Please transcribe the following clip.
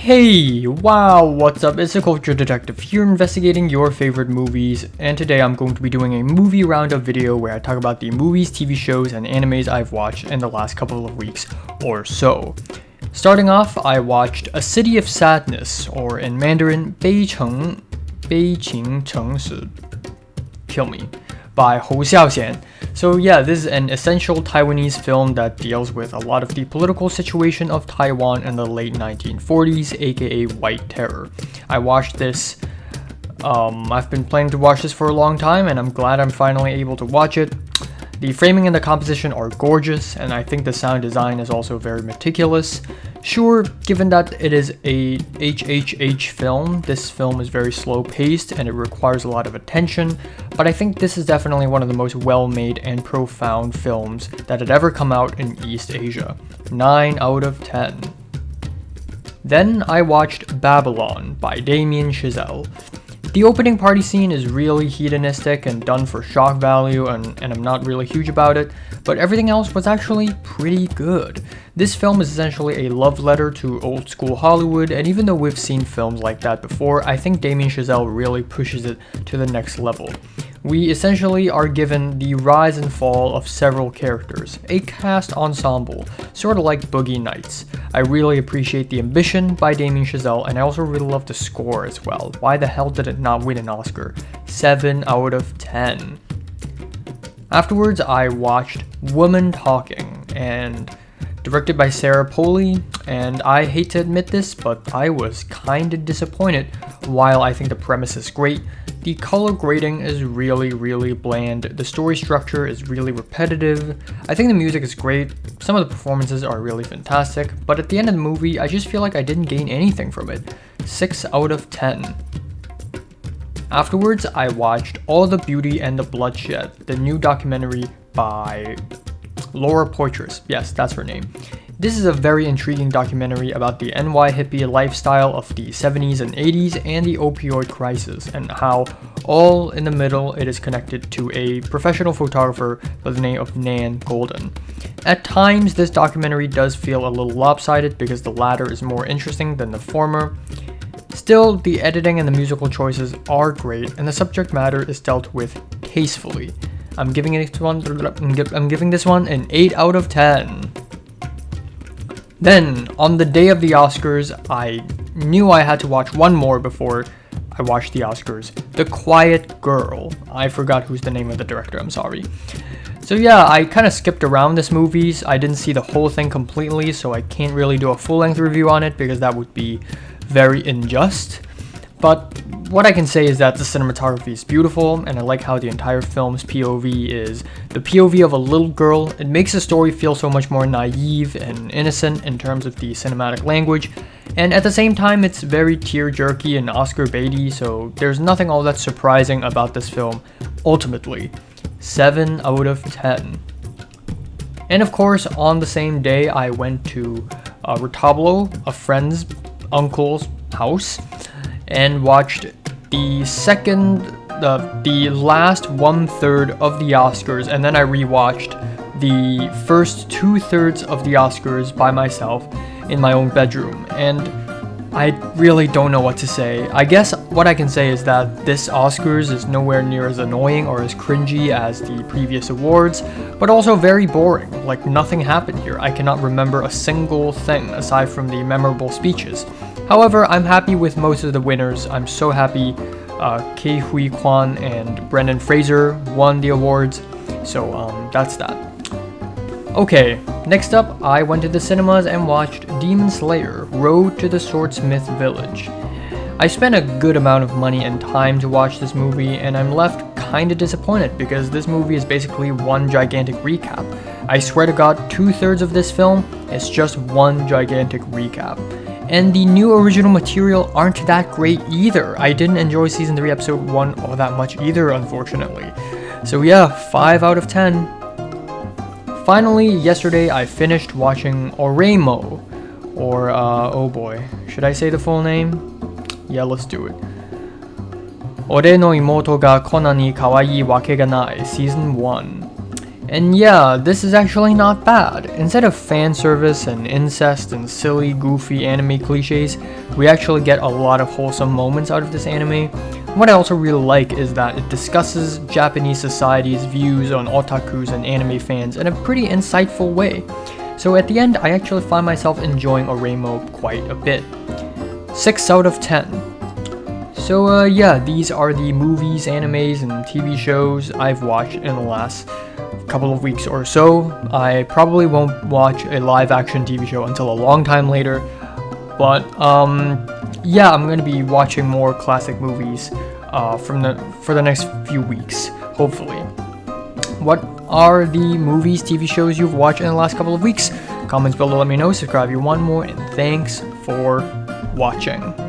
Hey, wow, what's up? It's the Culture Detective here investigating your favorite movies, and today I'm going to be doing a movie roundup video where I talk about the movies, TV shows, and animes I've watched in the last couple of weeks or so. Starting off, I watched A City of Sadness, or in Mandarin, 悲情城市 Kill Me, by Hsiao-Hsien. So yeah, this is an essential Taiwanese film that deals with a lot of the political situation of Taiwan in the late 1940s, aka White Terror. I watched this, I've been planning to watch this for a long time, and I'm glad I'm finally able to watch it. The framing and the composition are gorgeous, and I think the sound design is also very meticulous. Sure, given that it is a HHH film, this film is very slow-paced and it requires a lot of attention, but I think this is definitely one of the most well-made and profound films that had ever come out in East Asia. 9 out of 10. Then I watched Babylon by Damien Chazelle. The opening party scene is really hedonistic and done for shock value, and I'm not really huge about it, but everything else was actually pretty good. This film is essentially a love letter to old school Hollywood, and even though we've seen films like that before, I think Damien Chazelle really pushes it to the next level. We essentially are given the rise and fall of several characters, a cast ensemble, sort of like Boogie Nights. I really appreciate the ambition by Damien Chazelle, and I also really love the score as well. Why the hell did it not win an Oscar? 7 out of 10. Afterwards, I watched Woman Talking, and directed by Sarah Polley, and I hate to admit this, but I was kinda disappointed. While I think the premise is great, the color grading is really bland, the story structure is really repetitive, I think the music is great, some of the performances are really fantastic, but at the end of the movie, I just feel like I didn't gain anything from it. 6 out of 10. Afterwards, I watched All the Beauty and the Bloodshed, the new documentary by Laura Poitras. Yes, that's her name. This is a very intriguing documentary about the NY hippie lifestyle of the 70s and 80s and the opioid crisis, and how all in the middle it is connected to a professional photographer by the name of Nan Golden. At times, this documentary does feel a little lopsided because the latter is more interesting than the former. Still, the editing and the musical choices are great, and the subject matter is dealt with tastefully. I'm giving this one an 8 out of 10. Then, on the day of the Oscars, I knew I had to watch one more before I watched the Oscars. The Quiet Girl. I forgot who's the name of the director, I'm sorry. So yeah, I kind of skipped around this movie. I didn't see the whole thing completely, so I can't really do a full-length review on it because that would be very unjust. But what I can say is that the cinematography is beautiful, and I like how the entire film's POV is the POV of a little girl. It makes the story feel so much more naive and innocent in terms of the cinematic language, and at the same time it's very tear-jerky and Oscar baity, so there's nothing all that surprising about this film ultimately. 7 out of 10. And of course, on the same day I went to Retablo, a friend's uncle's house, and watched the last 1/3 of the Oscars, and then I rewatched the first 2/3 of the Oscars by myself in my own bedroom, and I really don't know what to say. I guess what I can say is that this Oscars is nowhere near as annoying or as cringy as the previous awards, but also very boring. Like, nothing happened here. I cannot remember a single thing aside from the memorable speeches. However, I'm happy with most of the winners. I'm so happy Ke Huy Quan and Brendan Fraser won the awards, so that's that. Okay, next up, I went to the cinemas and watched Demon Slayer: Road to the Swordsmith Village. I spent a good amount of money and time to watch this movie, and I'm left kinda disappointed because this movie is basically one gigantic recap. I swear to God, 2/3 of this film is just one gigantic recap. And the new original material aren't that great either. I didn't enjoy Season 3 Episode 1 all that much either, unfortunately. So yeah, 5 out of 10. Finally, yesterday I finished watching Oremo, or oh boy, should I say the full name? Yeah, let's do it. Ore no imoto ga konna ni kawaii wake ga nai, Season 1. And yeah, this is actually not bad. Instead of fan service and incest and silly, goofy anime cliches, we actually get a lot of wholesome moments out of this anime. What I also really like is that it discusses Japanese society's views on otakus and anime fans in a pretty insightful way. So at the end, I actually find myself enjoying Oremo quite a bit. 6 out of 10. So yeah, these are the movies, animes, and TV shows I've watched in the last couple of weeks or so. I probably won't watch a live action TV show until a long time later, but yeah, I'm gonna be watching more classic movies for the next few weeks, hopefully. What are the movies, TV shows you've watched in the last couple of weeks? Comments below, let me know. Subscribe if you want more, and thanks for watching.